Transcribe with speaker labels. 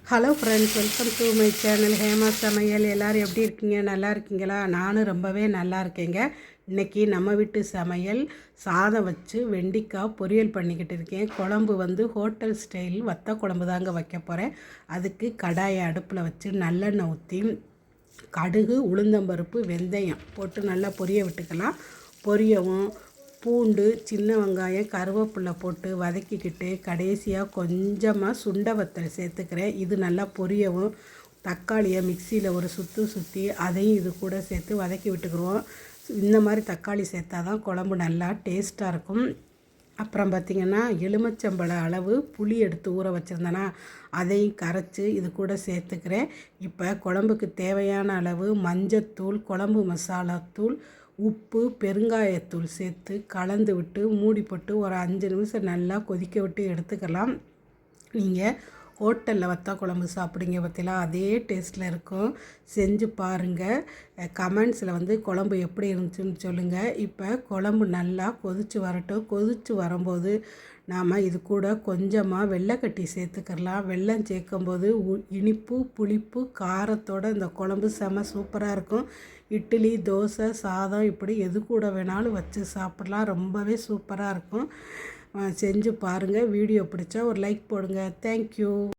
Speaker 1: Hello friends, welcome to my channel Hema சமையல். எல்லோரும் எப்படி இருக்கீங்க? நல்லா இருக்கீங்களா? நானும் ரொம்பவே நல்லா இருக்கேங்க. இன்றைக்கி நம்ம வீட்டு சமையல் சாதம் வச்சு வெண்டைக்காய் பொரியல் பண்ணிக்கிட்டு இருக்கேன். குழம்பு வந்து ஹோட்டல் ஸ்டைல் வத்த குழம்பு தாங்க வைக்க போகிறேன். அதுக்கு கடாயை அடுப்பில் வச்சு நல்லெண்ணெய் ஊற்றி கடுகு, உளுந்தம்பருப்பு, வெந்தயம் போட்டு நல்லா பொரிய விட்டுக்கலாம். பொரியவும் பூண்டு, சின்ன வெங்காயம், கருவேப்பிலை போட்டு வதக்கிக்கிட்டு கடைசியாக கொஞ்சமாக சுண்டை வத்தல் சேர்த்துக்கிறேன். இது நல்லா பொரியவும் தக்காளியை மிக்சியில் ஒரு சுற்றி அதையும் இது கூட சேர்த்து வதக்கி விட்டுக்குருவோம். இந்த மாதிரி தக்காளி சேர்த்தா தான் குழம்பு நல்லா டேஸ்ட்டாக இருக்கும். அப்புறம் பார்த்திங்கன்னா எலுமிச்சம்பழ அளவு புளி எடுத்து ஊற வச்சுருந்தேன்னா அதையும் கரைச்சி இது கூட சேர்த்துக்கிறேன். இப்போ குழம்புக்கு தேவையான அளவு மஞ்சத்தூள், குழம்பு மசாலாத்தூள், உப்பு, பெருங்காயத்தூள் சேர்த்து கலந்து விட்டு மூடி போட்டு ஒரு 5 நிமிஷம் நல்லா கொதிக்க விட்டு எடுத்துக்கலாம். நீங்கள் ஹோட்டலில் வத்தா குழம்பு சாப்பிடுங்க பார்த்தீங்களா, அதே டேஸ்ட்டில் இருக்கும். செஞ்சு பாருங்கள். கமெண்ட்ஸில் வந்து குழம்பு எப்படி இருந்துச்சுன்னு சொல்லுங்கள். இப்போ குழம்பு நல்லா கொதித்து வரட்டும். கொதித்து வரும்போது நாம் இது கூட கொஞ்சமாக வெள்ளைக்கட்டி சேர்த்துக்கலாம். வெல்லம் சேர்க்கும்போது இனிப்பு, புளிப்பு, காரத்தோடு இந்த குழம்பு செம சூப்பராக இருக்கும். இட்லி, தோசை, சாதம் இப்படி எது கூட வேணாலும் வச்சு சாப்பிட்லாம். ரொம்பவே சூப்பராக இருக்கும். செஞ்சு பாருங்கள். வீடியோ பிடிச்சா ஒரு லைக் போடுங்க. தேங்க்யூ.